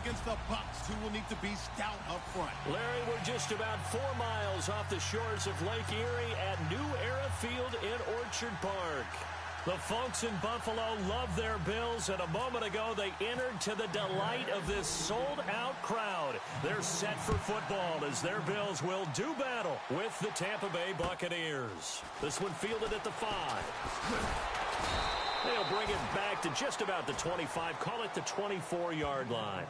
against the Bucs, who will need to be stout up front. Larry, we're just about 4 miles off the shores of Lake Erie at New Era Field in Orchard Park. The folks in Buffalo love their Bills, and a moment ago they entered to the delight of this sold-out crowd. They're set for football as their Bills will do battle with the Tampa Bay Buccaneers. This one fielded at the 5. They'll bring it back to just about the 25, call it the 24-yard line.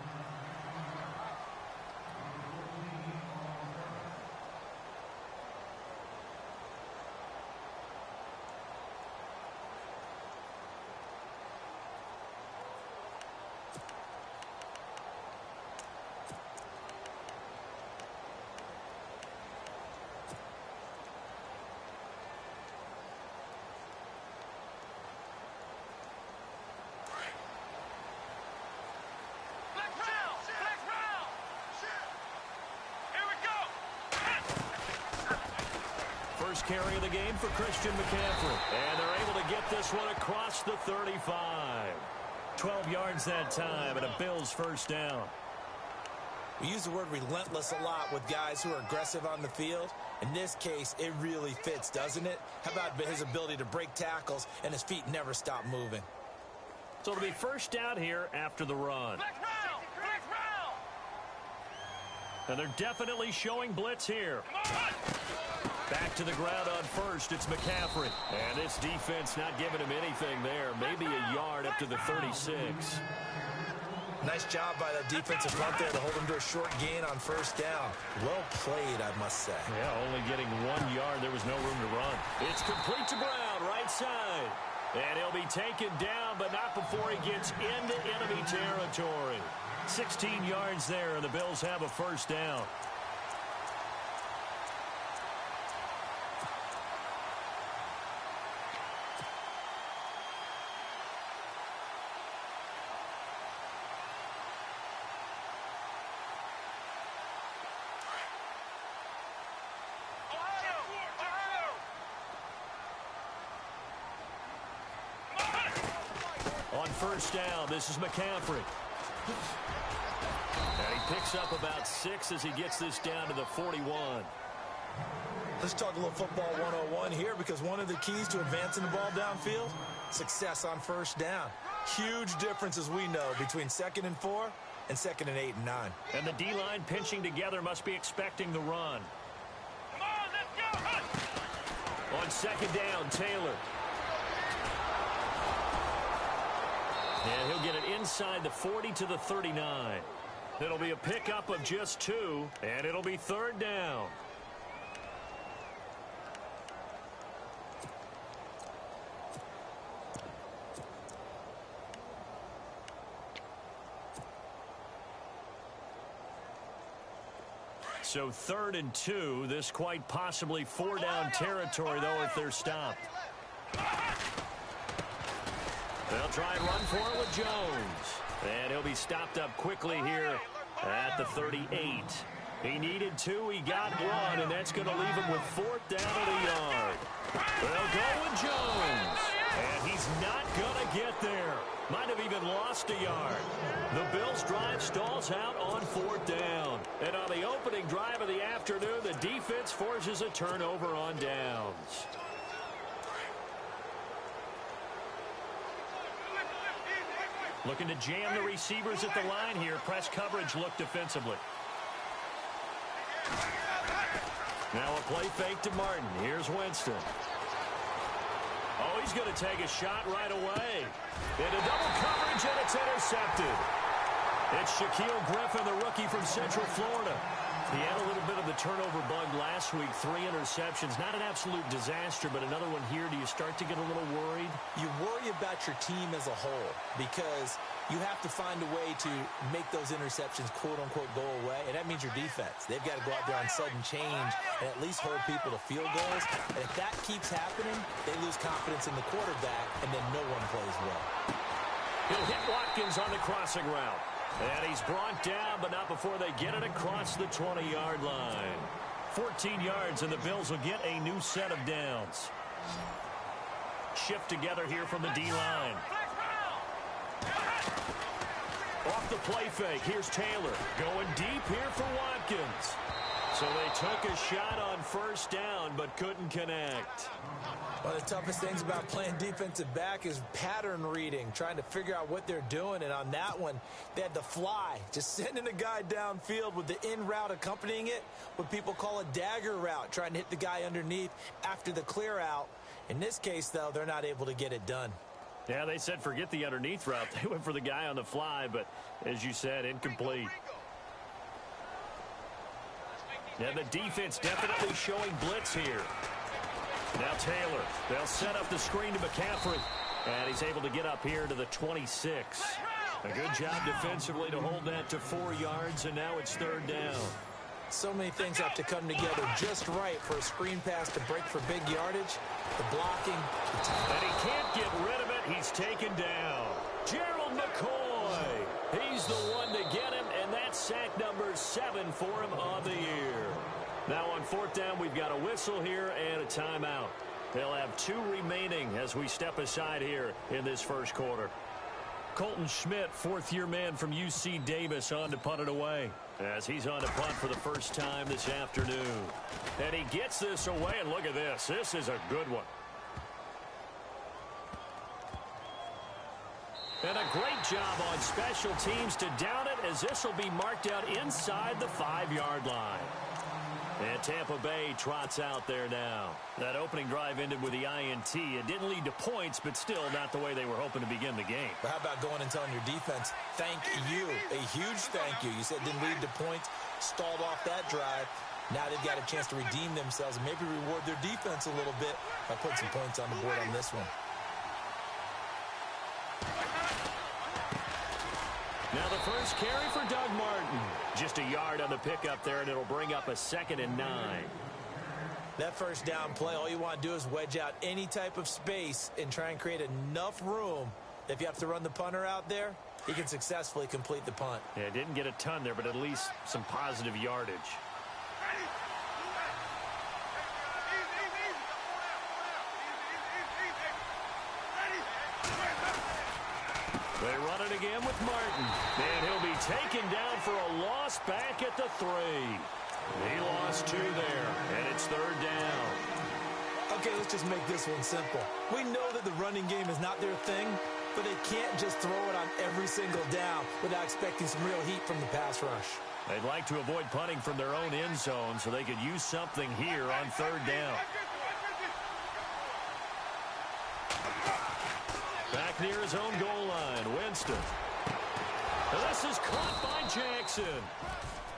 First carry of the game for Christian McCaffrey. And they're able to get this one across the 35. 12 yards that time, and a Bills first down. We use the word relentless a lot with guys who are aggressive on the field. In this case, it really fits, doesn't it? How about his ability to break tackles and his feet never stop moving? So it'll be first down here after the run. And they're definitely showing blitz here. Back to the ground on first, it's McCaffrey. And this defense not giving him anything there. Maybe a yard up to the 36. Nice job by that defensive front there to hold him to a short gain on first down. Well played, I must say. Yeah, only getting 1 yard. There was no room to run. It's complete to Brown, right side. And he'll be taken down, but not before he gets into enemy territory. 16 yards there, and the Bills have a first down. On first down, this is McCaffrey. And he picks up about 6 as he gets this down to the 41. Let's talk a little football 101 here, because one of the keys to advancing the ball downfield, success on first down. Huge difference, as we know, between 2nd and 4 and 2nd and 8 and 9. And the D-line pinching together must be expecting the run. Come on, let's go. On second down, Taylor. And he'll get it inside the 40 to the 39. It'll be a pickup of just 2, and it'll be third down. So 3rd and 2, this quite possibly 4-down territory, though, if they're stopped. They'll try and run for it with Jones. And he'll be stopped up quickly here at the 38. He needed 2, he got 1, and that's going to leave him with 4th down at a yard. They'll go with Jones. And he's not going to get there. Might have even lost a yard. The Bills' drive stalls out on 4th down. And on the opening drive of the afternoon, the defense forces a turnover on downs. Looking to jam the receivers at the line here. Press coverage look defensively. Now a play fake to Martin. Here's Winston. Oh, he's going to take a shot right away. Into double coverage, and it's intercepted. It's Shaquille Griffin, the rookie from Central Florida. He had a little bit of the turnover bug last week. 3 interceptions. Not an absolute disaster, but another one here. Do you start to get a little worried? You worry about your team as a whole, because you have to find a way to make those interceptions, quote-unquote, go away, and that means your defense. They've got to go out there on sudden change and at least hold people to field goals. And if that keeps happening, they lose confidence in the quarterback, and then no one plays well. He'll hit Watkins on the crossing route. And he's brought down, but not before they get it across the 20-yard line. 14 yards, and the Bills will get a new set of downs. Shift together here from the D-line. Off the play fake, here's Taylor. Going deep here for Watkins. So they took a shot on first down, but couldn't connect. One of the toughest things about playing defensive back is pattern reading, trying to figure out what they're doing. And on that one, they had to fly, just sending a guy downfield with the in route accompanying it, what people call a dagger route, trying to hit the guy underneath after the clear out. In this case, though, they're not able to get it done. Yeah, they said forget the underneath route. They went for the guy on the fly, but as you said, incomplete. And the defense definitely showing blitz here. Now Taylor. They'll set up the screen to McCaffrey. And he's able to get up here to the 26. A good job defensively to hold that to 4 yards, and now it's third down. So many things have to come together just right for a screen pass to break for big yardage. The blocking. And he can't get rid of it. He's taken down. Gerald McCoy. He's the one to get him, and that's sack number 7 for him on the year. Now on fourth down, we've got a whistle here and a timeout. They'll have 2 remaining as we step aside here in this first quarter. Colton Schmidt, fourth-year man from UC Davis, on to punt it away as he's on to punt for the first time this afternoon. And he gets this away, and look at this. This is a good one. And a great job on special teams to down it, as this will be marked out inside the 5-yard line. And Tampa Bay trots out there now. That opening drive ended with the INT. It didn't lead to points, but still not the way they were hoping to begin the game. But how about going and telling your defense, thank you, a huge thank you. You said it didn't lead to points, stalled off that drive. Now they've got a chance to redeem themselves and maybe reward their defense a little bit by putting some points on the board on this one. Now the first carry for Doug Martin. Just a yard on the pickup there, and it'll bring up a 2nd and 9. That first down play, all you want to do is wedge out any type of space and try and create enough room. If you have to run the punter out there, he can successfully complete the punt. Yeah, didn't get a ton there, but at least some positive yardage. They run it again with Martin. And he'll be taken down for a loss back at the 3. He lost 2 there, and it's third down. Okay, let's just make this one simple. We know that the running game is not their thing, but they can't just throw it on every single down without expecting some real heat from the pass rush. They'd like to avoid punting from their own end zone so they could use something here on third down. Back near his own goal line, Winston. This is caught by Jackson.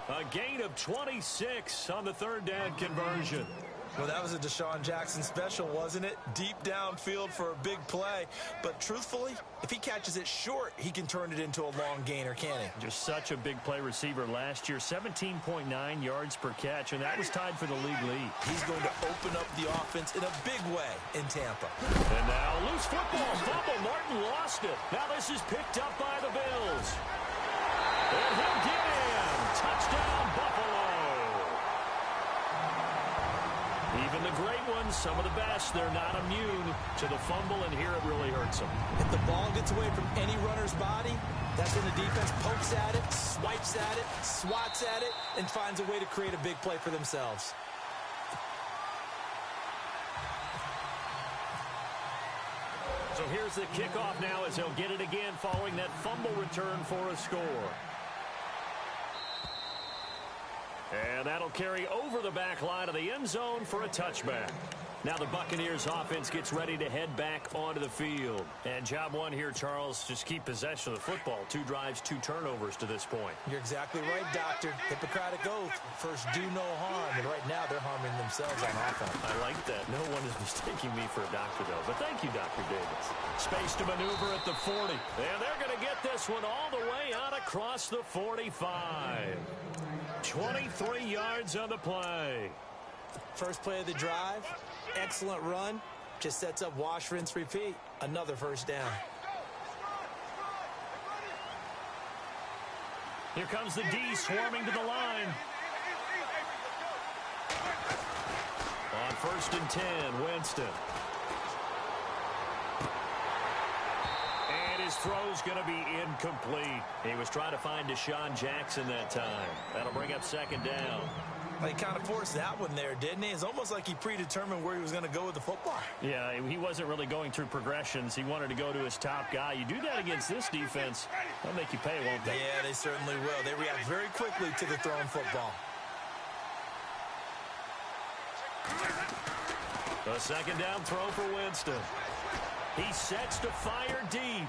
A gain of 26 on the third down conversion. Well, that was a Deshaun Jackson special, wasn't it? Deep downfield for a big play. But truthfully, if he catches it short, he can turn it into a long gainer, can't he? Just such a big play receiver last year. 17.9 yards per catch, and that was tied for the league lead. He's going to open up the offense in a big way in Tampa. And now loose football. Fumble. Martin lost it. Now this is picked up by the Bills. And he'll get in. Touchdown, Buffalo. Even the great ones, some of the best, they're not immune to the fumble, and here it really hurts them. If the ball gets away from any runner's body, that's when the defense pokes at it, swipes at it, swats at it, and finds a way to create a big play for themselves. So here's the kickoff now as he'll get it again following that fumble return for a score. And that'll carry over the back line of the end zone for a touchback. Now the Buccaneers offense gets ready to head back onto the field. And job one here, Charles, just keep possession of the football. 2 drives, 2 turnovers to this point. You're exactly right, Doctor. Hippocratic oath. First, do no harm. And right now, they're harming themselves on offense. I like that. No one is mistaking me for a doctor, though. But thank you, Dr. Davis. Space to maneuver at the 40. And they're going to get this one all the way out across the 45. 23 yards on the play. First play of the drive. Excellent run. Just sets up wash, rinse, repeat. Another first down. Here comes the D swarming to the line. On 1st and 10, Winston. And his throw's going to be incomplete. He was trying to find Deshaun Jackson that time. That'll bring up second down. He kind of forced that one there, didn't he? It's almost like he predetermined where he was going to go with the football. Yeah, he wasn't really going through progressions. He wanted to go to his top guy. You do that against this defense, they'll make you pay, won't they? Yeah, they certainly will. They react very quickly to the thrown football. A second down throw for Winston. He sets to fire deep.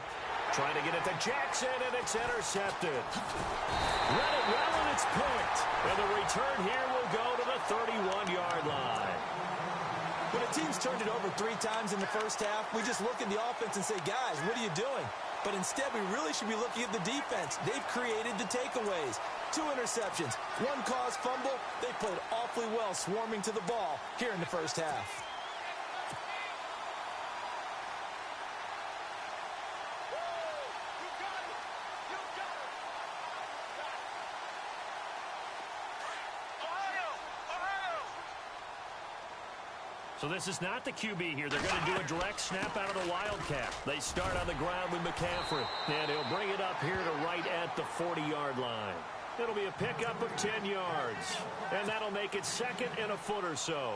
Trying to get it to Jackson, and it's intercepted. Read it well, and it's picked. And the return here will go to the 31-yard line. When a team's turned it over 3 times in the first half, we just look at the offense and say, guys, what are you doing? But instead, we really should be looking at the defense. They've created the takeaways. 2 interceptions, 1 caused fumble. They played awfully well swarming to the ball here in the first half. So this is not the QB here. They're going to do a direct snap out of the Wildcat. They start on the ground with McCaffrey. And he'll bring it up here to right at the 40-yard line. It'll be a pickup of 10 yards. And that'll make it second and a foot or so.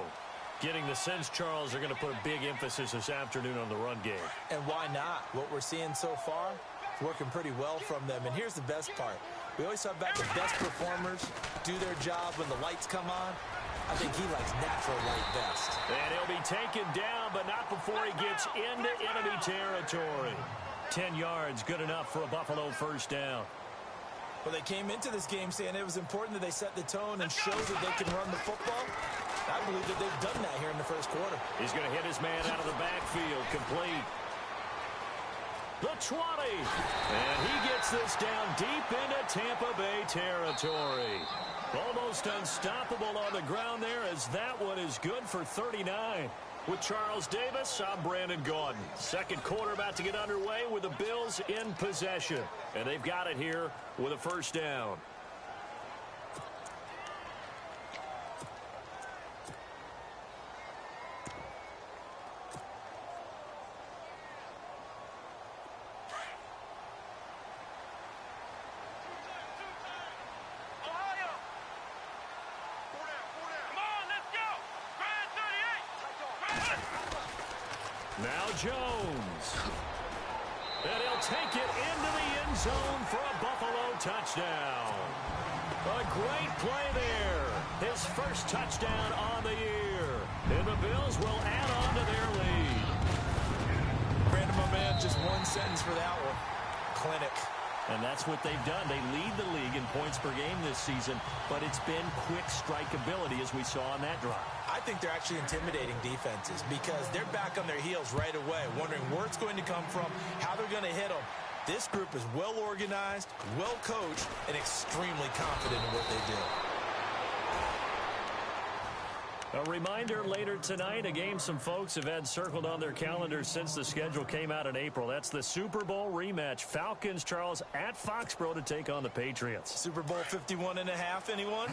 Getting the sense, Charles, are going to put a big emphasis this afternoon on the run game. And why not? What we're seeing so far is working pretty well from them. And here's the best part. We always talk about the best performers do their job when the lights come on. I think he likes natural light best. And he'll be taken down, but not before he gets into enemy territory. 10 yards, good enough for a Buffalo first down. Well, they came into this game saying it was important that they set the tone and show that they can run the football. I believe that they've done that here in the first quarter. He's going to hit his man out of the backfield, complete. The 20. And he gets this down deep into Tampa Bay territory. Almost unstoppable on the ground there, as that one is good for 39. With Charles Davis, I'm Brandon Gaudin. Second quarter about to get underway with the Bills in possession. And they've got it here with a first down. Now Jones. And he'll take it into the end zone for a Buffalo touchdown. A great play there. His first touchdown on the year. And the Bills will add on to their lead. Brandon, my man, just one sentence for that one. Clinic. And that's what they've done. They lead the league in points per game this season, but it's been quick strikeability as we saw on that drive. I think they're actually intimidating defenses because they're back on their heels right away, wondering where it's going to come from, how they're going to hit them. This group is well organized, well coached, and extremely confident in what they do. A reminder later tonight, a game some folks have had circled on their calendars since the schedule came out in April. That's the Super Bowl rematch. Falcons, Charles, at Foxborough to take on the Patriots. Super Bowl 51.5, anyone?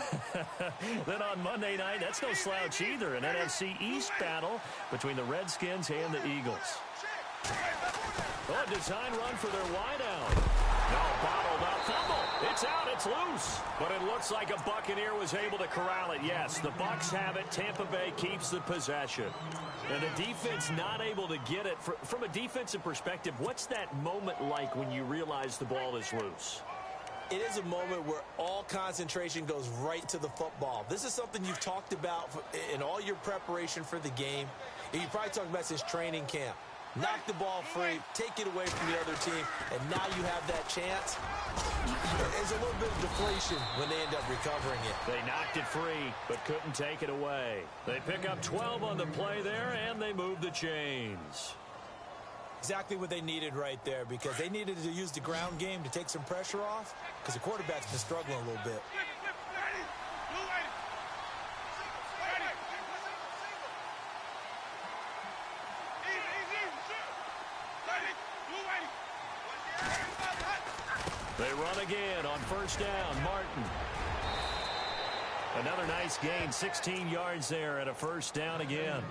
Then on Monday night, that's no slouch either. An NFC East battle between the Redskins and the Eagles. Oh, a design run for their wideout. No, bottled up fumble. It's out. It's loose. But it looks like a Buccaneer was able to corral it. Yes, the Bucs have it. Tampa Bay keeps the possession. And the defense not able to get it. From a defensive perspective, what's that moment like when you realize the ball is loose? It is a moment where all concentration goes right to the football. This is something you've talked about in all your preparation for the game. You probably talked about since training camp. Knock the ball free, take it away from the other team, and now you have that chance. There's a little bit of deflation when they end up recovering it. They knocked it free, but couldn't take it away. They pick up 12 on the play there, and they move the chains. Exactly what they needed right there, because they needed to use the ground game to take some pressure off, because the quarterback's been struggling a little bit. They run again on first down. Martin. Another nice gain, 16 yards there, and a first down again.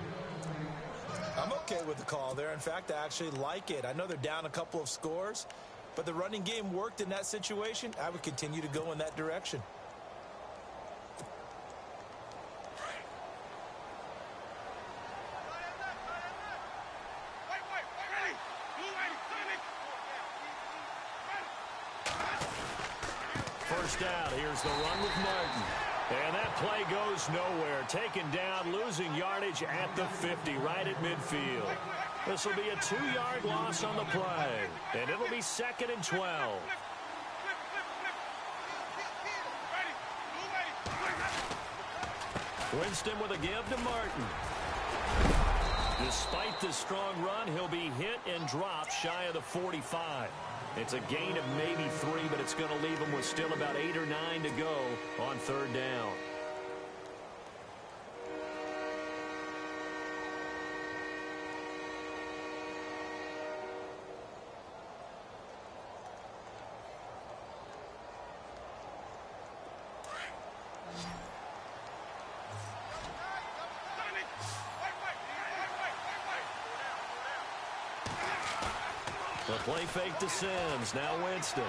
I'm okay with the call there. In fact, I actually like it. I know they're down a couple of scores, but the running game worked in that situation. I would continue to go in that direction. First down, here's the run with Martin. And that play goes nowhere. Taken down, losing yardage at the 50, right at midfield. This will be a 2-yard loss on the play. And it'll be 2nd and 12. Winston with a give to Martin. Despite the strong run, he'll be hit and dropped shy of the 45. It's a gain of maybe 3, but it's going to leave him with still about 8 or 9 to go on 3rd down. The play fake to Sims. Now Winston.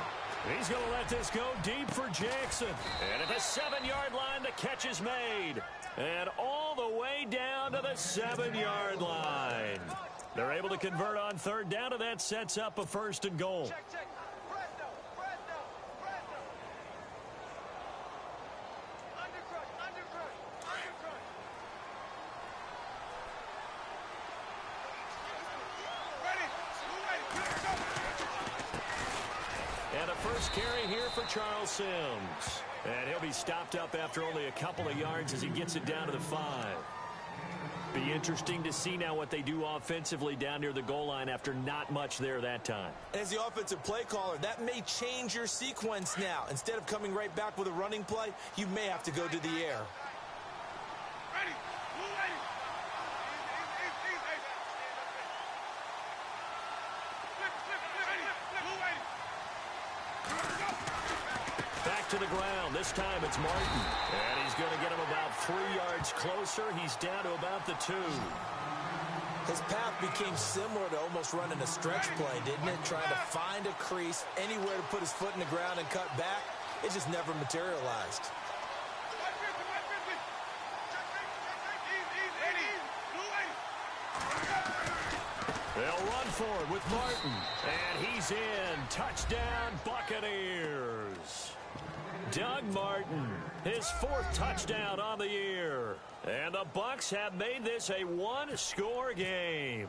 He's going to let this go deep for Jackson. And at the 7-yard line, the catch is made. And all the way down to the 7-yard line. They're able to convert on 3rd down, and that sets up a 1st and goal. First carry here for Charles Sims. And he'll be stopped up after only a couple of yards as he gets it down to the 5. Be interesting to see now what they do offensively down near the goal line after not much there that time. As the offensive play caller, that may change your sequence now. Instead of coming right back with a running play, you may have to go to the air. To the ground. This time it's Martin. And he's going to get him about 3 yards closer. He's down to about the 2. His path became similar to almost running a stretch play, didn't it? Trying to find a crease, anywhere to put his foot in the ground and cut back. It just never materialized. They'll run for it with Martin. And he's in. Touchdown, Buccaneers. Doug Martin, his 4th touchdown on the year. And the Bucs have made this a 1-score game.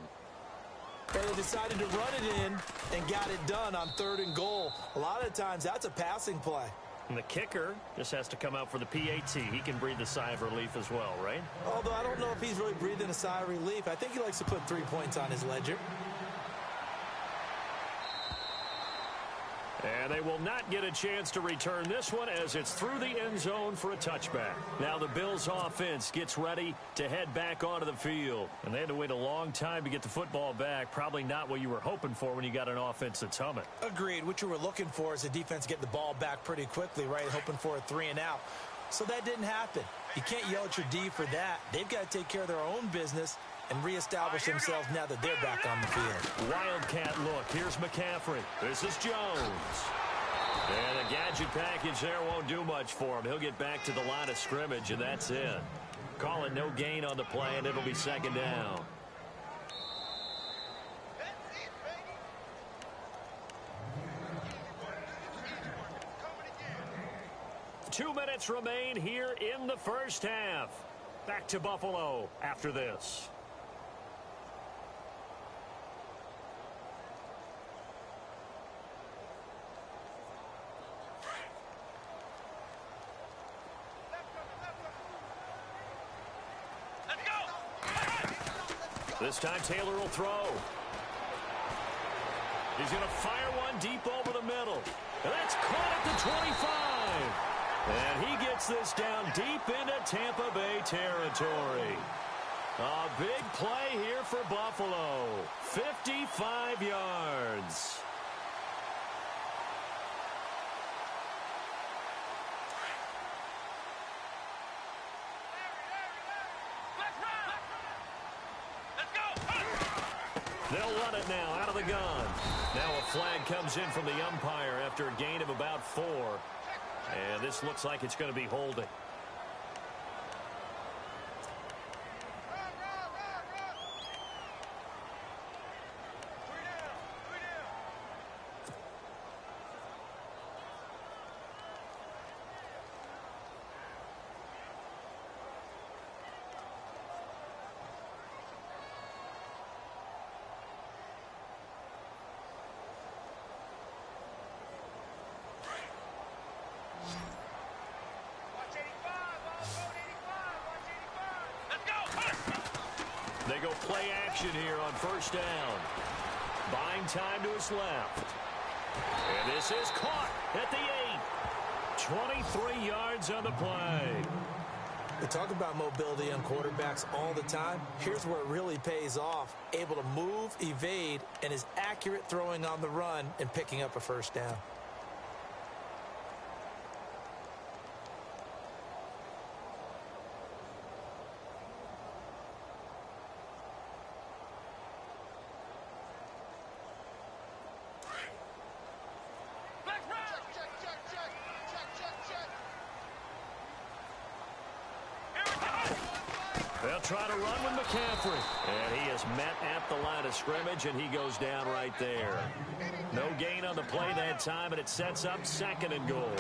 And they decided to run it in and got it done on 3rd and goal. A lot of times that's a passing play. And the kicker just has to come out for the PAT. He can breathe a sigh of relief as well, right? Although I don't know if he's really breathing a sigh of relief. I think he likes to put 3 points on his ledger. And they will not get a chance to return this one as it's through the end zone for a touchback. Now the Bills offense gets ready to head back onto the field. And they had to wait a long time to get the football back. Probably not what you were hoping for when you got an offense that's humming. Agreed. What you were looking for is the defense get the ball back pretty quickly, right? Hoping for a 3 and out. So that didn't happen. You can't yell at your D for that. They've got to take care of their own business and reestablish themselves now that they're back on the field. Wildcat look. Here's McCaffrey. This is Jones. And the gadget package there won't do much for him. He'll get back to the line of scrimmage, and that's it. Calling no gain on the play, and it'll be 2nd down. Two minutes remain here in the first half. Back to Buffalo after this. This time Taylor will throw. He's going to fire one deep over the middle. And that's caught at the 25. And he gets this down deep into Tampa Bay territory. A big play here for Buffalo. 55 yards. They'll run it now out of the gun. Now a flag comes in from the umpire after a gain of about 4. And this looks like it's going to be holding. They go play action here on first down. Buying time to his left. And this is caught at the 8. 23 yards on the play. We talk about mobility on quarterbacks all the time. Here's where it really pays off. Able to move, evade, and is accurate throwing on the run and picking up a first down. They'll try to run with McCaffrey. And he is met at the line of scrimmage, and he goes down right there. No gain on the play that time, and it sets up 2nd and goal.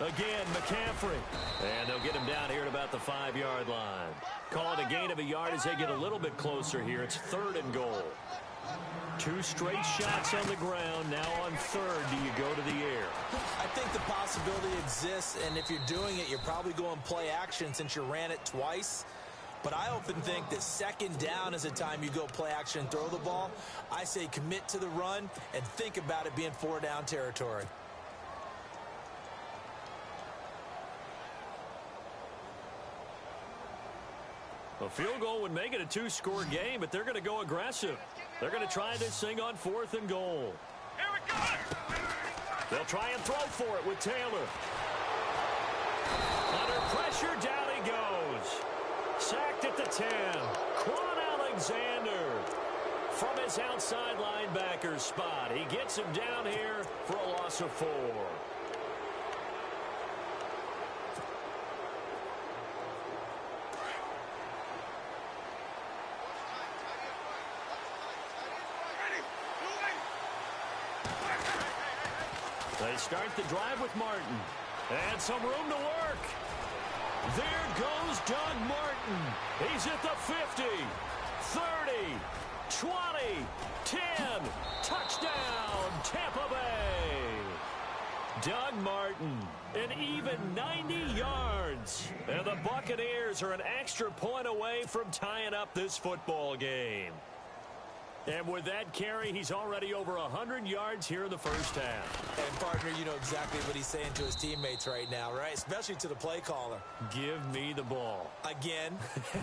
Again, McCaffrey. And they'll get him down here at about the 5-yard line. Call it a gain of a yard as they get a little bit closer here. It's 3rd and goal. 2 straight shots on the ground. Now on 3rd, do you go to the air? I think the possibility exists, and if you're doing it, you're probably going play action since you ran it twice. But I often think that 2nd down is the time you go play action and throw the ball. I say commit to the run and think about it being 4-down territory. A field goal would make it a 2-score game, but they're going to go aggressive. They're going to try this thing on 4th and goal. Here we go. They'll try and throw for it with Taylor. Under pressure, down he goes. Sacked at the 10. Quan Alexander from his outside linebacker spot. He gets him down here for a loss of 4. They start the drive with Martin. And some room to work. There goes Doug Martin. He's at the 50, 30, 20, 10. Touchdown, Tampa Bay. Doug Martin, an even 90 yards. And the Buccaneers are an extra point away from tying up this football game. And with that carry, he's already over 100 yards here in the first half. And, partner, you know exactly what he's saying to his teammates right now, right? Especially to the play caller. Give me the ball. Again,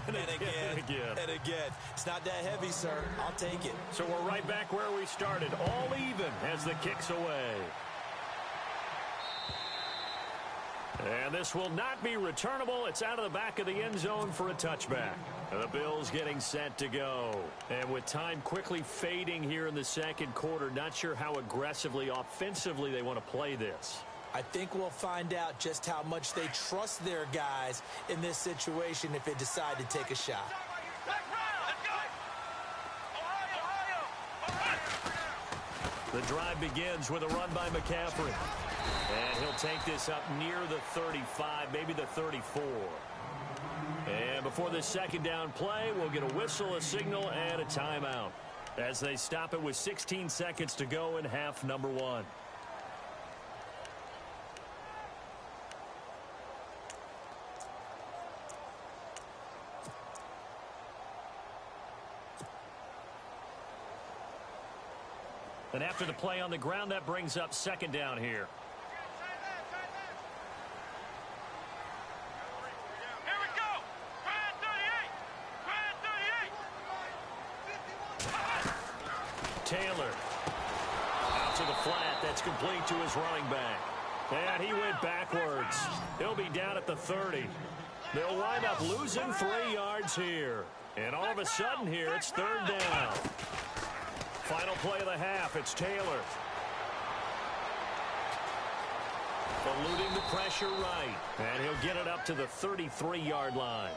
and again, and again. It's not that heavy, sir. I'll take it. So we're right back where we started, all even as the kick's away. And this will not be returnable. It's out of the back of the end zone for a touchback. The Bills getting set to go. And with time quickly fading here in the 2nd quarter, not sure how aggressively, offensively they want to play this. I think we'll find out just how much they trust their guys in this situation if they decide to take a shot. The drive begins with a run by McCaffrey. And he'll take this up near the 35, maybe the 34. And before this 2nd down play, we'll get a whistle, a signal, and a timeout as they stop it with 16 seconds to go in half number 1. And after the play on the ground, that brings up 2nd down here. Here we go. Gridiron 38. Taylor out to the flat. That's complete to his running back. And he went backwards. He'll be down at the 30. They'll wind up losing 3 yards here. And all of a sudden here, it's third down. Final play of the half, it's Taylor. Eluding the pressure right. And he'll get it up to the 33-yard line.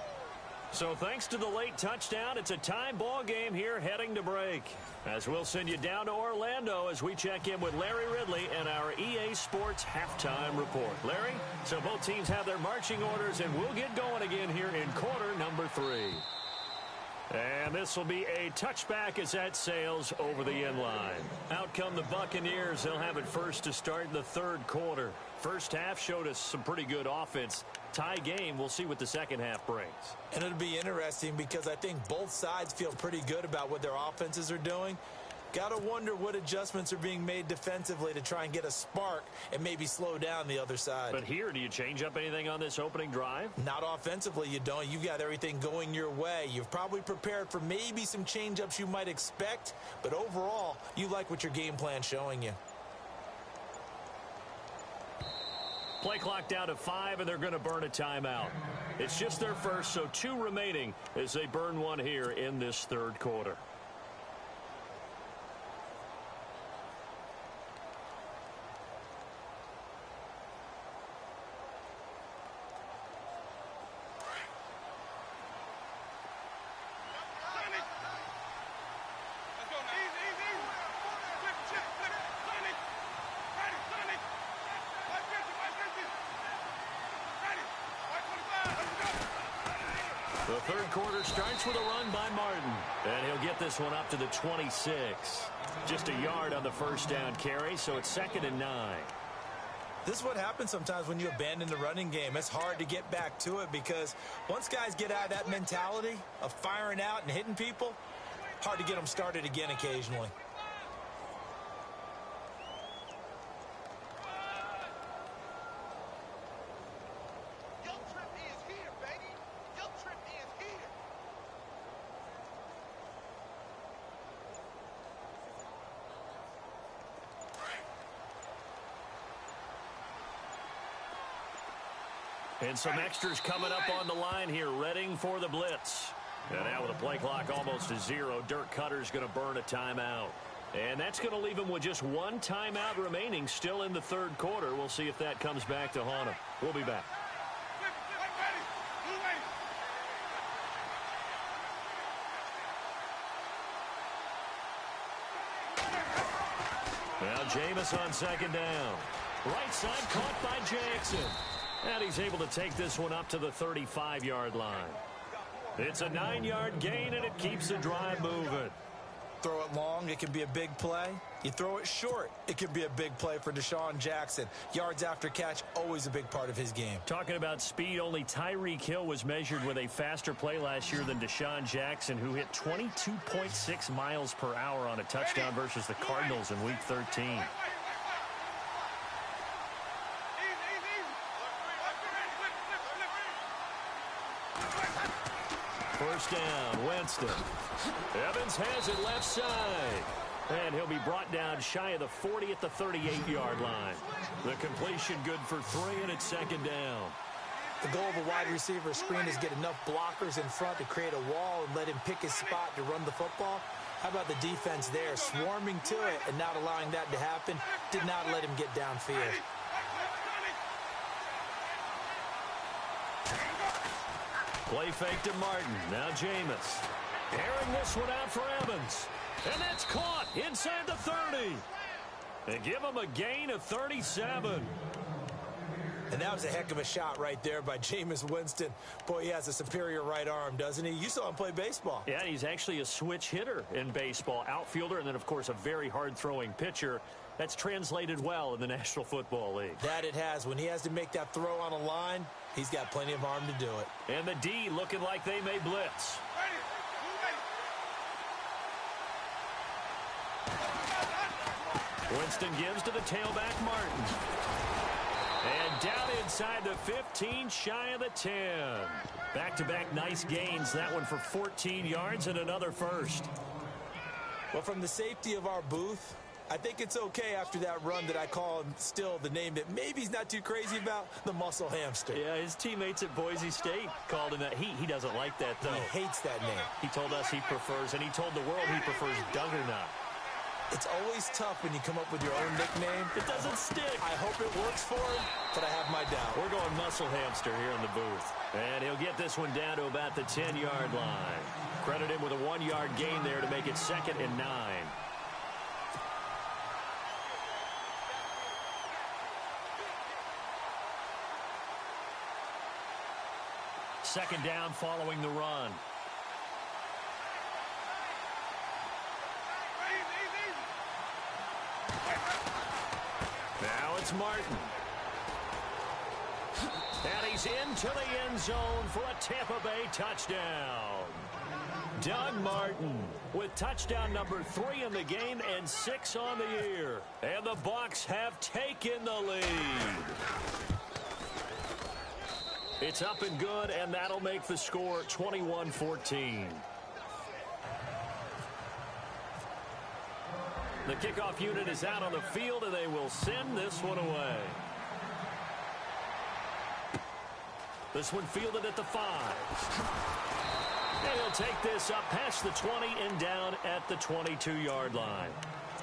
So thanks to the late touchdown, it's a tie ball game here heading to break. As we'll send you down to Orlando as we check in with Larry Ridley and our EA Sports Halftime Report. Larry, so both teams have their marching orders, and we'll get going again here in quarter number 3. And this will be a touchback as that sails over the end line. Out come the Buccaneers. They'll have it first to start the third quarter. First half showed us some pretty good offense. Tie game, we'll see what the second half brings. And it'll be interesting because I think both sides feel pretty good about what their offenses are doing. Got to wonder what adjustments are being made defensively to try and get a spark and maybe slow down the other side. But here, do you change up anything on this opening drive? Not offensively, you don't. You've got everything going your way. You've probably prepared for maybe some change-ups you might expect, but overall, you like what your game plan's showing you. Play clock down to 5, and they're going to burn a timeout. It's just their first, so 2 remaining as they burn one here in this third quarter. The third quarter starts with a run by Martin. And he'll get this one up to the 26. Just a yard on the first down carry, so it's 2nd and 9. This is what happens sometimes when you abandon the running game. It's hard to get back to it because once guys get out of that mentality of firing out and hitting people, hard to get them started again occasionally. And some extras coming up on the line here, readying for the blitz. And now with the play clock almost to 0, Dirk Cutter's going to burn a timeout. And that's going to leave him with just 1 timeout remaining still in the third quarter. We'll see if that comes back to haunt him. We'll be back. Now Jameis on 2nd down. Right side caught by Jackson. And he's able to take this one up to the 35-yard line. It's a 9-yard gain, and it keeps the drive moving. Throw it long, it can be a big play. You throw it short, it can be a big play for Deshaun Jackson. Yards after catch, always a big part of his game. Talking about speed, only Tyreek Hill was measured with a faster play last year than Deshaun Jackson, who hit 22.6 miles per hour on a touchdown versus the Cardinals in Week 13. First down, Winston. Evans has it left side. And he'll be brought down shy of the 40 at the 38-yard line. The completion good for 3, and it's 2nd down. The goal of a wide receiver screen is get enough blockers in front to create a wall and let him pick his spot to run the football. How about the defense there, swarming to it and not allowing that to happen? Did not let him get downfield. Play fake to Martin. Now Jameis. Airing this one out for Evans. And that's caught inside the 30. They give him a gain of 37. And that was a heck of a shot right there by Jameis Winston. Boy, he has a superior right arm, doesn't he? You saw him play baseball. Yeah, he's actually a switch hitter in baseball. Outfielder and then, of course, a very hard-throwing pitcher. That's translated well in the National Football League. That it has. When he has to make that throw on a line, he's got plenty of arm to do it. And the D looking like they may blitz. Winston gives to the tailback, Martin. And down inside the 15, shy of the 10. Back-to-back nice gains. That one for 14 yards and another first. Well, from the safety of our booth, I think it's okay after that run that I call him still the name that maybe he's not too crazy about, the muscle hamster. Yeah, his teammates at Boise State called him that. He doesn't like that, though. He hates that name. He told us he prefers, and he told the world he prefers Juggernaut. It's always tough when you come up with your own nickname. It doesn't stick. I hope it works for him, but I have my doubt. We're going muscle hamster here in the booth. And he'll get this one down to about the 10-yard line. Credit him with a 1-yard gain there to make it 2nd and 9. Second down following the run. Now it's Martin. And he's into the end zone for a Tampa Bay touchdown. Doug Martin with touchdown number 3 in the game and 6 on the year. And the Bucs have taken the lead. It's up and good, and that'll make the score 21-14. The kickoff unit is out on the field, and they will send this one away. This one fielded at the 5. And he'll take this up past the 20 and down at the 22-yard line.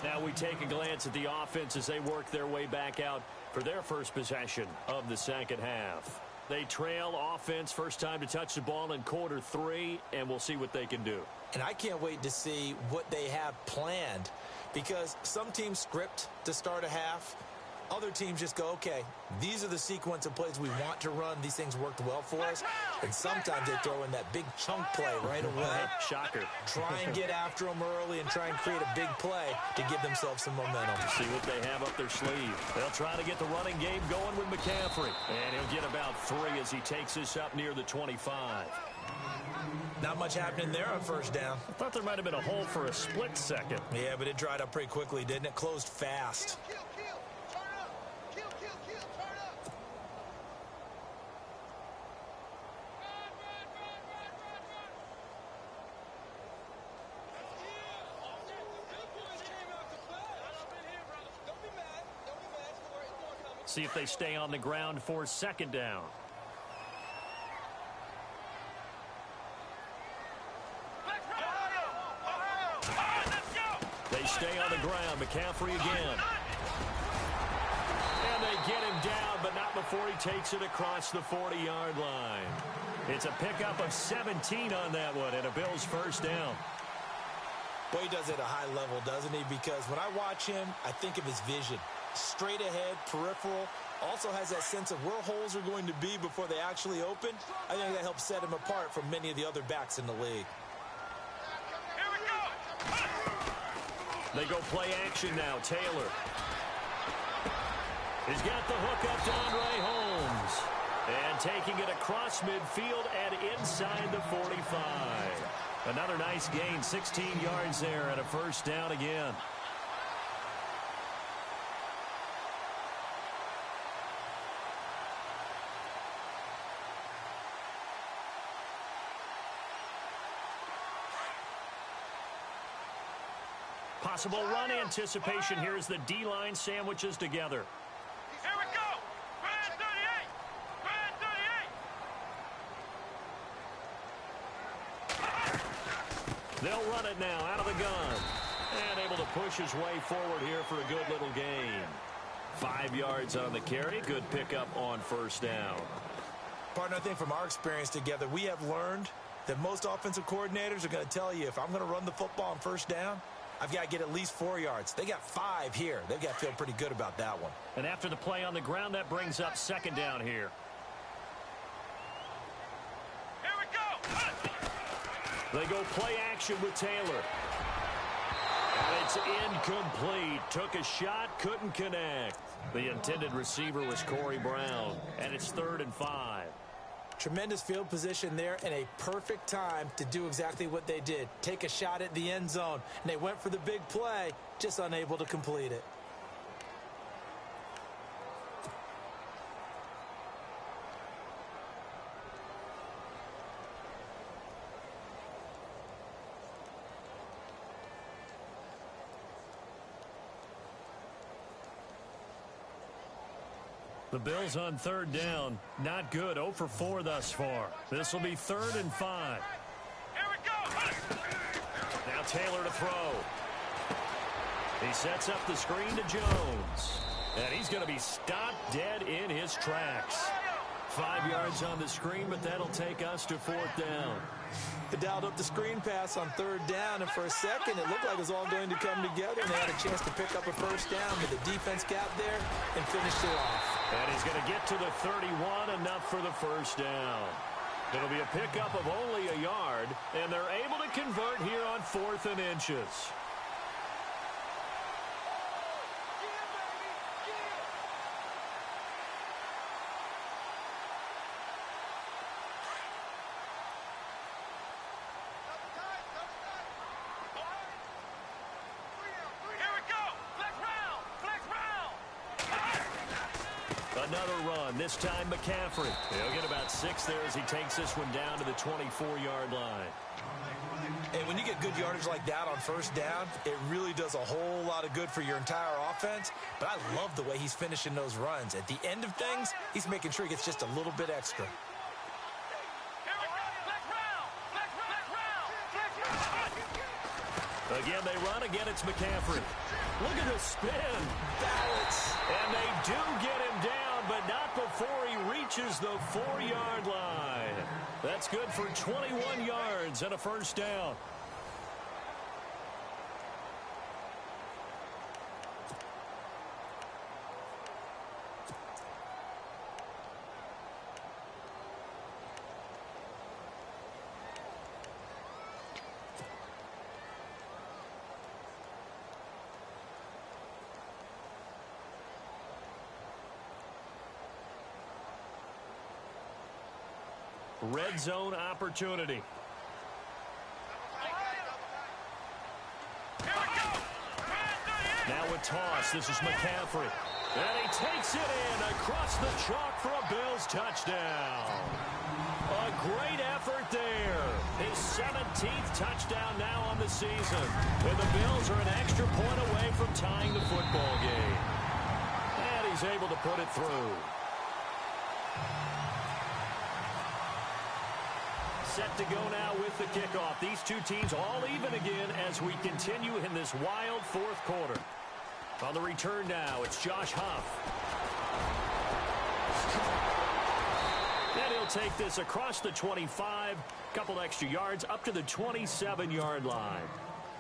Now we take a glance at the offense as they work their way back out for their first possession of the second half. They trail offense first time to touch the ball in quarter 3, and we'll see what they can do. And I can't wait to see what they have planned, because some teams script to start a half. Other teams just go, okay, these are the sequence of plays we want to run. These things worked well for us. And sometimes they throw in that big chunk play right away. Shocker. Try and get after them early and try and create a big play to give themselves some momentum. See what they have up their sleeve. They'll try to get the running game going with McCaffrey. And he'll get about 3 as he takes this up near the 25. Not much happening there on first down. I thought there might have been a hole for a split second. Yeah, but it dried up pretty quickly, didn't it? Closed fast. See if they stay on the ground for second down. They stay on the ground. McCaffrey again. And they get him down, but not before he takes it across the 40-yard line. It's a pickup of 17 on that one, and a Bills first down. Well, he does it at a high level, doesn't he? Because when I watch him, I think of his vision. Straight ahead, peripheral, also has that sense of where holes are going to be before they actually open. I think that helps set him apart from many of the other backs in the league. Here we go. They go play action now. Taylor. He's got the hook up to Andre Holmes. And taking it across midfield and inside the 45. Another nice gain, 16 yards there and a first down again. Possible run anticipation here as the D-line sandwiches together. Here we go. Grand 38. Grand 38. They'll run it now out of the gun. And able to push his way forward here for a good little gain. 5 yards on the carry. Good pickup on first down. Partner, I think from our experience together, we have learned that most offensive coordinators are going to tell you, if I'm going to run the football on first down, I've got to get at least 4 yards. They got 5 here. They've got to feel pretty good about that one. And after the play on the ground, that brings up second down here. Here we go. They go play action with Taylor. And it's incomplete. Took a shot, couldn't connect. The intended receiver was Corey Brown. And it's 3rd and 5. Tremendous field position there and a perfect time to do exactly what they did. Take a shot at the end zone. And they went for the big play, just unable to complete it. The Bills on third down. Not good. 0 for 4 thus far. This will be 3rd and 5. Here we go. Now Taylor to throw. He sets up the screen to Jones. And he's going to be stopped dead in his tracks. 5 yards on the screen, but that'll take us to 4th down. They dialed up the screen pass on 3rd down, and for a second it looked like it was all going to come together, and they had a chance to pick up a 1st down, but the defense got there and finished it off. And he's going to get to the 31, enough for the 1st down. It'll be a pickup of only a yard, and they're able to convert here on 4th and inches. Another run, this time McCaffrey. He'll get about 6 there as he takes this one down to the 24-yard line. And when you get good yardage like that on 1st down, it really does a whole lot of good for your entire offense. But I love the way he's finishing those runs. At the end of things, he's making sure he gets just a little bit extra. Again, they run. Again, it's McCaffrey. Look at the spin. Balance. And they do get him down, but not before he reaches the 4-yard line. That's good for 21 yards and a 1st down. Red zone opportunity. Now a toss. This is McCaffrey. And he takes it in across the chalk for a Bills touchdown. A great effort there. His 17th touchdown now on the season. And the Bills are an extra point away from tying the football game. And he's able to put it through. Set to go now with the kickoff. These two teams all even again as we continue in this wild 4th quarter. On the return now, it's Josh Huff. And he'll take this across the 25, couple extra yards up to the 27-yard line.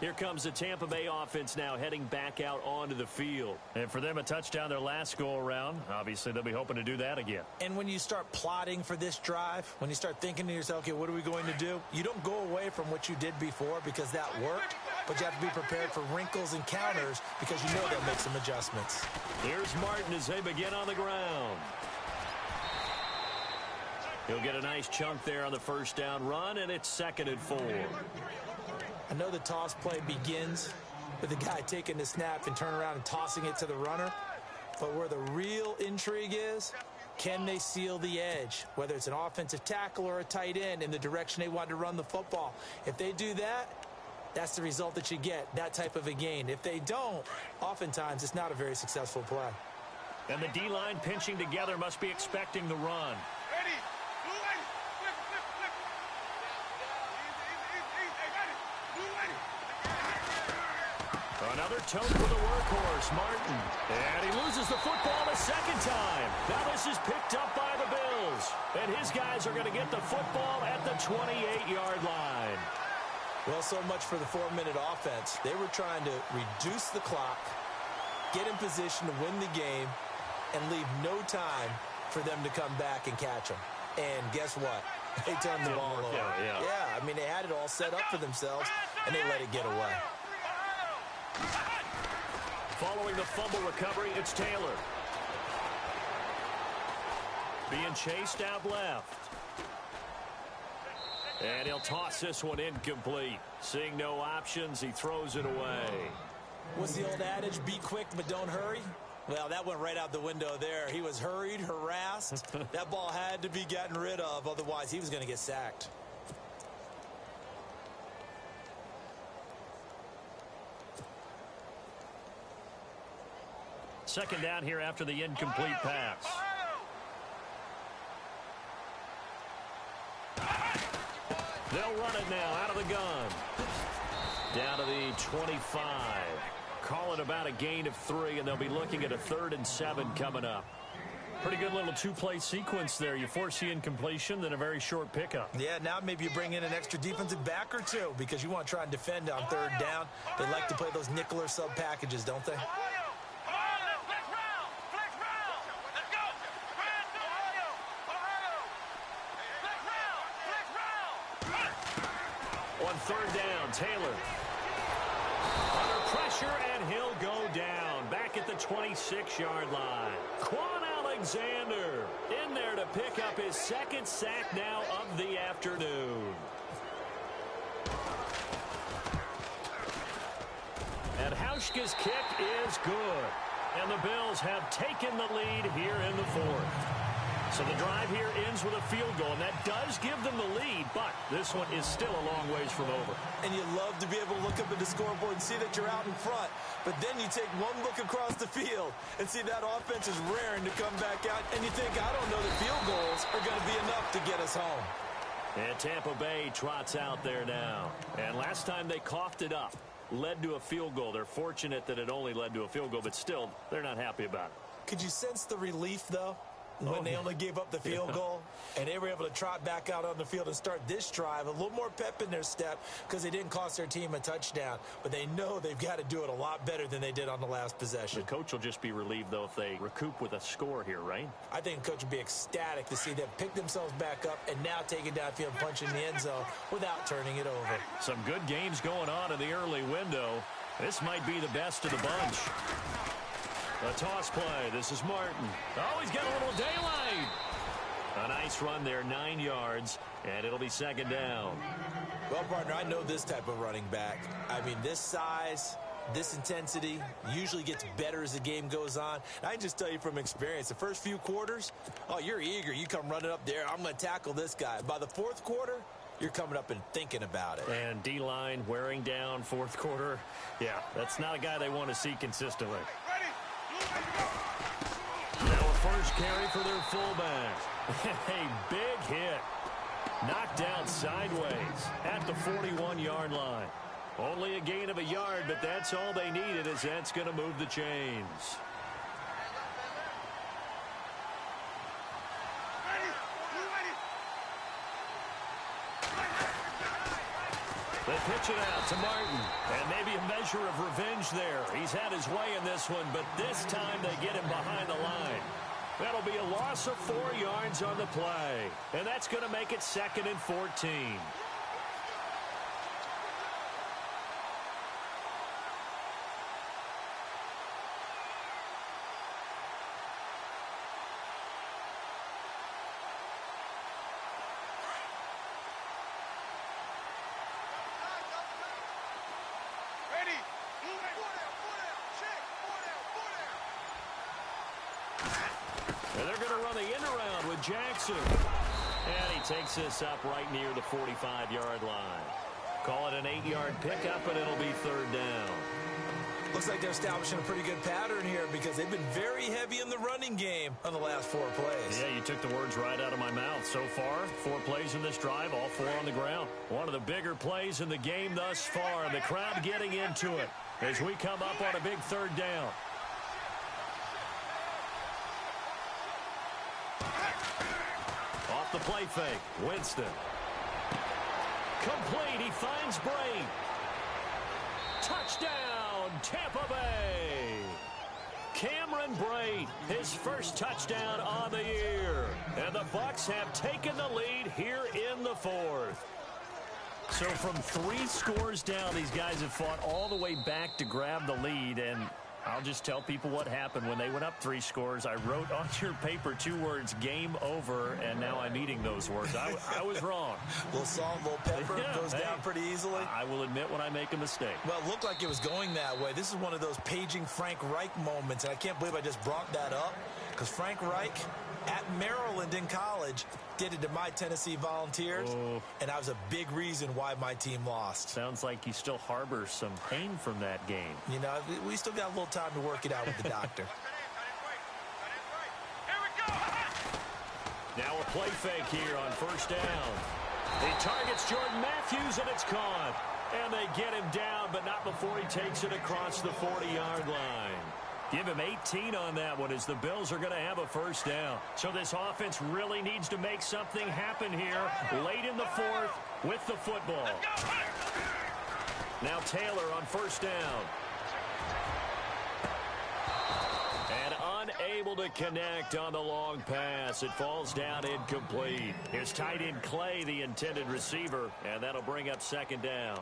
Here comes the Tampa Bay offense now heading back out onto the field. And for them, a touchdown their last go-around. Obviously, they'll be hoping to do that again. And when you start plotting for this drive, when you start thinking to yourself, okay, what are we going to do? You don't go away from what you did before because that worked, but you have to be prepared for wrinkles and counters because you know they'll make some adjustments. Here's Martin as they begin on the ground. He'll get a nice chunk there on the 1st down run, and it's 2nd and 4. I know the toss play begins with the guy taking the snap and turn around and tossing it to the runner. But where the real intrigue is, can they seal the edge? Whether it's an offensive tackle or a tight end in the direction they want to run the football. If they do that, that's the result that you get, that type of a gain. If they don't, oftentimes it's not a very successful play. And the D-line pinching together must be expecting the run. Another tote for the workhorse, Martin. And he loses the football a 2nd time. Now this is picked up by the Bills. And his guys are going to get the football at the 28-yard line. Well, so much for the 4-minute offense. They were trying to reduce the clock, get in position to win the game, and leave no time for them to come back and catch them. And guess what? They turned the ball over. Yeah, I mean, they had it all set up for themselves, and they let it get away. Following the fumble recovery, it's Taylor. Being chased out left. And he'll toss this one incomplete. Seeing no options, he throws it away. What's the old adage? Be quick, but don't hurry. Well, that went right out the window there. He was hurried, harassed. That ball had to be gotten rid of. Otherwise, he was going to get sacked. Second down here after the incomplete pass. They'll run it now out of the gun. Down to the 25. Call it about a gain of 3, and they'll be looking at a 3rd and 7 coming up. Pretty good little two-play sequence there. You force the incompletion, then a very short pickup. Yeah, now maybe you bring in an extra defensive back or two because you want to try and defend on 3rd down. They like to play those nickel or sub packages, don't they? On 3rd down, Taylor. Under pressure, and he'll go down. Back at the 26-yard line. Alexander in there to pick up his 2nd sack now of the afternoon. And Hauschka's kick is good. And the Bills have taken the lead here in the 4th. So the drive here ends with a field goal, and that does give them the lead, but this one is still a long ways from over. And you love to be able to look up at the scoreboard and see that you're out in front, but then you take one look across the field and see that offense is raring to come back out, and you think, I don't know that field goals are going to be enough to get us home. And Tampa Bay trots out there now. And last time they coughed it up, led to a field goal. They're fortunate that it only led to a field goal, but still, they're not happy about it. Could you sense the relief, though? When they only gave up the field goal, and they were able to trot back out on the field and start this drive, a little more pep in their step because they didn't cost their team a touchdown. But they know they've got to do it a lot better than they did on the last possession. The coach will just be relieved, though, if they recoup with a score here, right? I think the coach would be ecstatic to see them pick themselves back up and now take it downfield, punch in the end zone without turning it over. Some good games going on in the early window. This might be the best of the bunch. A toss play. This is Martin. Oh, he's got a little daylight. A nice run there, 9 yards, and it'll be 2nd down. Well, partner, I know this type of running back. I mean, this size, this intensity usually gets better as the game goes on. And I can just tell you from experience, the first few quarters, oh, you're eager. You come running up there. I'm going to tackle this guy. By the 4th quarter, you're coming up and thinking about it. And D-line wearing down 4th quarter. Yeah, that's not a guy they want to see consistently. Now a first carry for their fullback. A big hit. Knocked down sideways at the 41-yard line. Only a gain of a yard, but that's all they needed, as that's going to move the chains. They pitch it out to Martin, and maybe a measure of revenge there. He's had his way in this one, but this time they get him behind the line. That'll be a loss of 4 yards on the play, and that's going to make it 2nd and 14. And they're going to run the end around with Jackson. And he takes this up right near the 45-yard line. Call it an 8-yard pickup, and it'll be 3rd down. Looks like they're establishing a pretty good pattern here because they've been very heavy in the running game on the last 4 plays. Yeah, you took the words right out of my mouth. So far, 4 plays in this drive, all 4 on the ground. One of the bigger plays in the game thus far. The crowd getting into it as we come up on a big 3rd down. Off the play fake, Winston. Complete, he finds Bray. Touchdown, Tampa Bay. Cameron Bray, his first touchdown on the year. And the Bucs have taken the lead here in the 4th. So from 3 scores down, these guys have fought all the way back to grab the lead, and I'll just tell people what happened when they went up 3 scores. I wrote on your paper 2 words, game over, and now I'm eating those words. I was wrong. A little salt, a little pepper, goes down pretty easily. I will admit when I make a mistake. Well, it looked like it was going that way. This is one of those paging Frank Reich moments, and I can't believe I just brought that up because Frank Reich at Maryland in college did it to my Tennessee Volunteers, and that was a big reason why my team lost. Sounds like you still harbor some pain from that game. You know, we still got a little time to work it out with the doctor. Now a play fake here on 1st down. He targets Jordan Matthews, and it's caught. And they get him down, but not before he takes it across the 40-yard line. Give him 18 on that one as the Bills are going to have a first down. So this offense really needs to make something happen here late in the fourth with the football. Now Taylor on first down. And unable to connect on the long pass. It falls down incomplete. Here's tight end Clay, the intended receiver, and that'll bring up second down.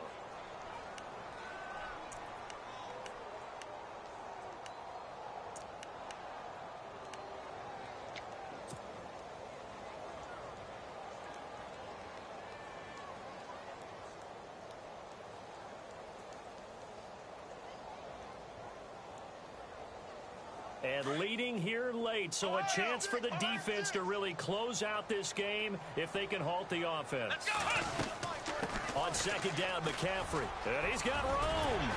And leading here late, so a chance for the defense to really close out this game if they can halt the offense. On second down, McCaffrey. And he's got room.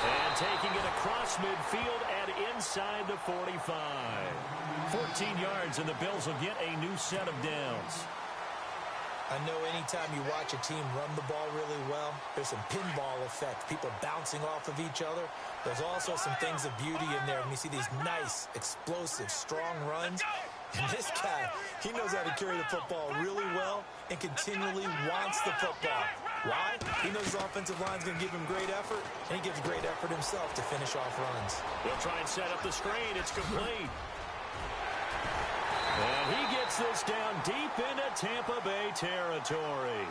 And taking it across midfield and inside the 45. 14 yards, and the Bills will get a new set of downs. I know anytime you watch a team run the ball really well, there's some pinball effect, people bouncing off of each other. There's also some things of beauty in there when you see these nice, explosive, strong runs. And this guy, he knows how to carry the football really well and continually wants the football. Why? He knows his offensive line's going to give him great effort, and he gives great effort himself to finish off runs. He'll try and set up the screen. It's complete. And he gets this down deep into Tampa Bay territory.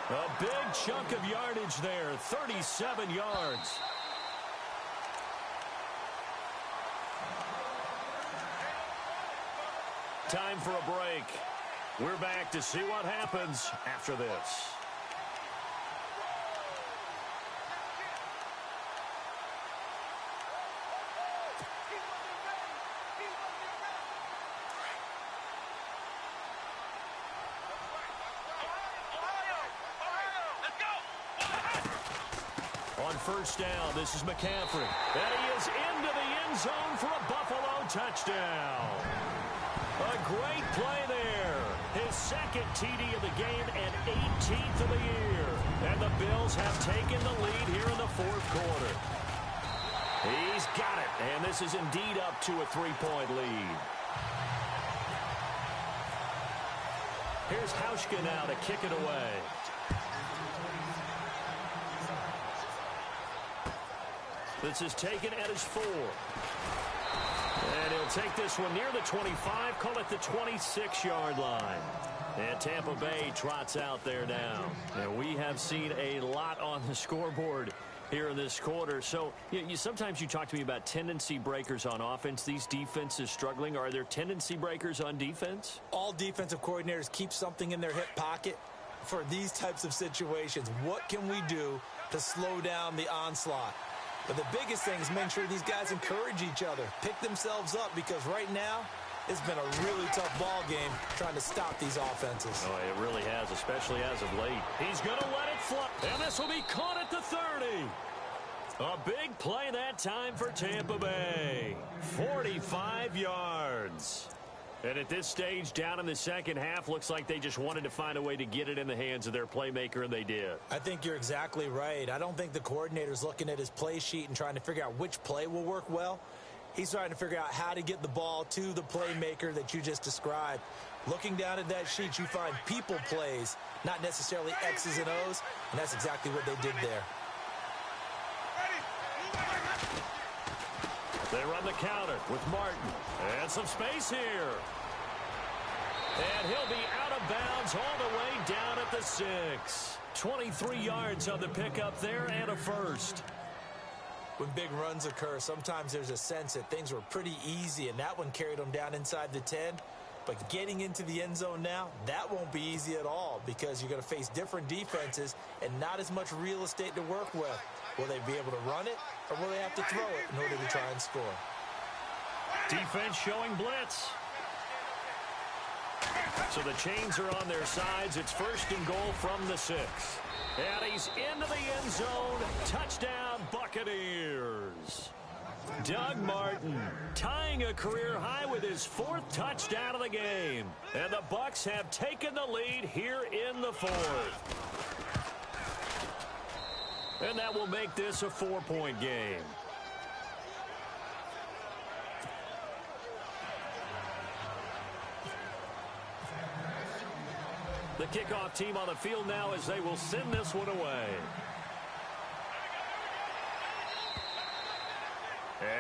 A big chunk of yardage there, 37 yards. Time for a break. We're back to see what happens after this. On first down, this is McCaffrey. And he is into the end zone for a Buffalo touchdown. A great play there. His second TD of the game and 18th of the year. And the Bills have taken the lead here in the fourth quarter. He's got it. And this is indeed up to a 3-point lead. Here's Hauschka now to kick it away. This is taken at his 4. And he'll take this one near the 25, call it the 26-yard line. And Tampa Bay trots out there now. And we have seen a lot on the scoreboard here in this quarter. So sometimes you talk to me about tendency breakers on offense. These defenses struggling. Are there tendency breakers on defense? All defensive coordinators keep something in their hip pocket for these types of situations. What can we do to slow down the onslaught? But the biggest thing is make sure these guys encourage each other, pick themselves up, because right now it's been a really tough ball game trying to stop these offenses. Oh, it really has, especially as of late. He's going to let it fly, and this will be caught at the 30. A big play that time for Tampa Bay. 45 yards. And at this stage, down in the second half, looks like they just wanted to find a way to get it in the hands of their playmaker, and they did. I think you're exactly right. I don't think the coordinator's looking at his play sheet and trying to figure out which play will work well. He's trying to figure out how to get the ball to the playmaker that you just described. Looking down at that sheet, you find people plays, not necessarily X's and O's, and that's exactly what they did there. They run the counter with Martin. And some space here. And he'll be out of bounds all the way down at the 6. 23 yards on the pickup there and a first. When big runs occur, sometimes there's a sense that things were pretty easy, and that one carried them down inside the 10. But getting into the end zone now, that won't be easy at all, because you're going to face different defenses and not as much real estate to work with. Will they be able to run it, or will they have to throw it in order to try and score? Defense showing blitz. So the chains are on their sides. It's first and goal from the 6. And he's into the end zone. Touchdown, Buccaneers. Doug Martin tying a career high with his 4th touchdown of the game. And the Bucs have taken the lead here in the 4th. And that will make this a 4-point game. The kickoff team on the field now as they will send this one away.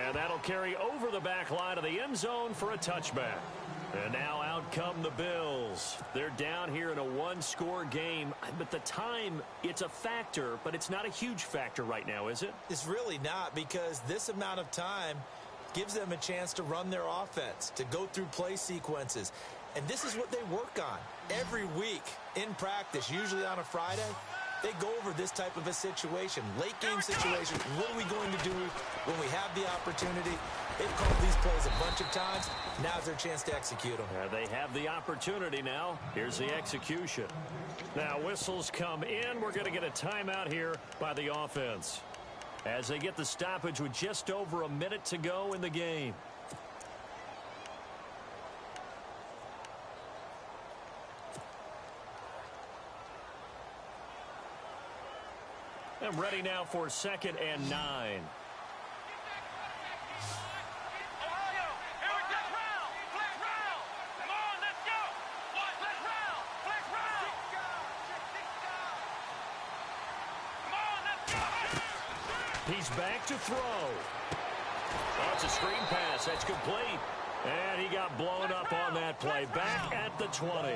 And that'll carry over the back line of the end zone for a touchback. And now out come the Bills. They're down here in a 1-score game. But the time, it's a factor, but it's not a huge factor right now, is it? It's really not, because this amount of time gives them a chance to run their offense, to go through play sequences. And this is what they work on every week in practice, usually on a Friday. They go over this type of a situation, late game situation. What are we going to do when we have the opportunity? They've called these plays a bunch of times. Now's their chance to execute them. They have the opportunity now. Here's the execution. Now whistles come in. We're going to get a timeout here by the offense as they get the stoppage with just over a minute to go in the game. And ready now for 2nd and 9. Ohio, here we go. Flex round. Come on, let's go. Flex round. Flex round. Come on, let's go. He's back to throw. Oh, it's a screen pass. That's complete. And he got blown up on that play. Back at the 20.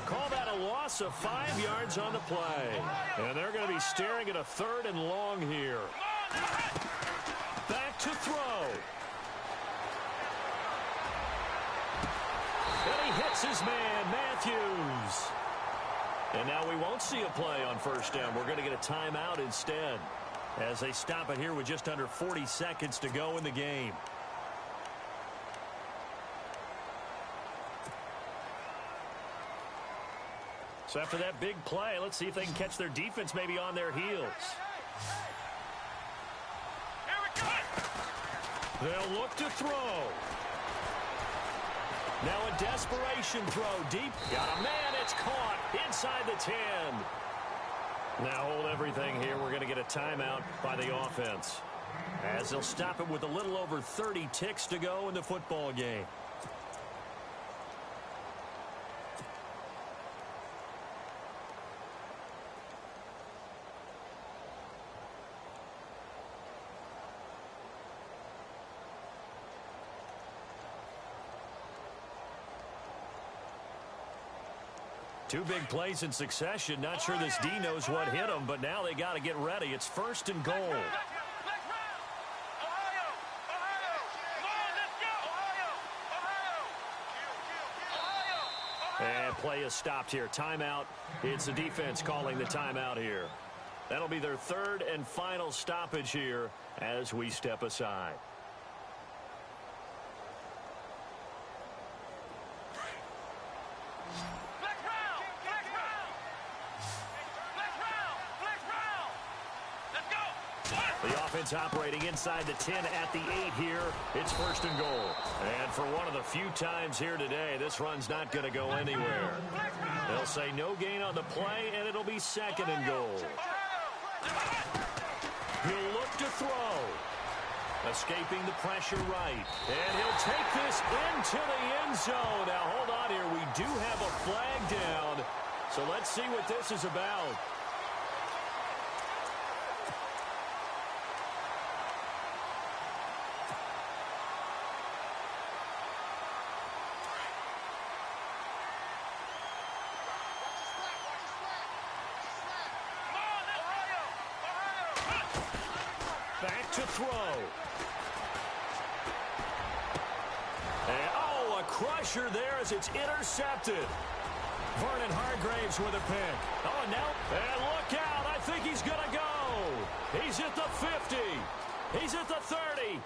Call that a loss of 5 yards on the play. And they're going to be staring at a 3rd and long here. Back to throw. And he hits his man, Matthews. And now we won't see a play on 1st down. We're going to get a timeout instead as they stop it here with just under 40 seconds to go in the game. So after that big play, let's see if they can catch their defense maybe on their heels. They'll look to throw. Now a desperation throw deep. Got a man. It's caught inside the 10. Now hold everything here. We're going to get a timeout by the offense as they'll stop it with a little over 30 ticks to go in the football game. Two big plays in succession. Not sure this D knows what hit him, but now they got to get ready. It's 1st and goal. And play is stopped here. Timeout. It's the defense calling the timeout here. That'll be their 3rd and final stoppage here as we step aside. Operating inside the 10 at the 8 here. It's 1st and goal. And for one of the few times here today, this run's not going to go anywhere. They'll say no gain on the play, and it'll be 2nd and goal. He'll look to throw. Escaping the pressure right. And he'll take this into the end zone. Now, hold on here. We do have a flag down. So let's see what this is about. Back to throw. And, oh, a crusher there as it's intercepted. Vernon Hargraves with a pick. Oh, no. And look out. I think he's going to go. He's at the 50. He's at the 30.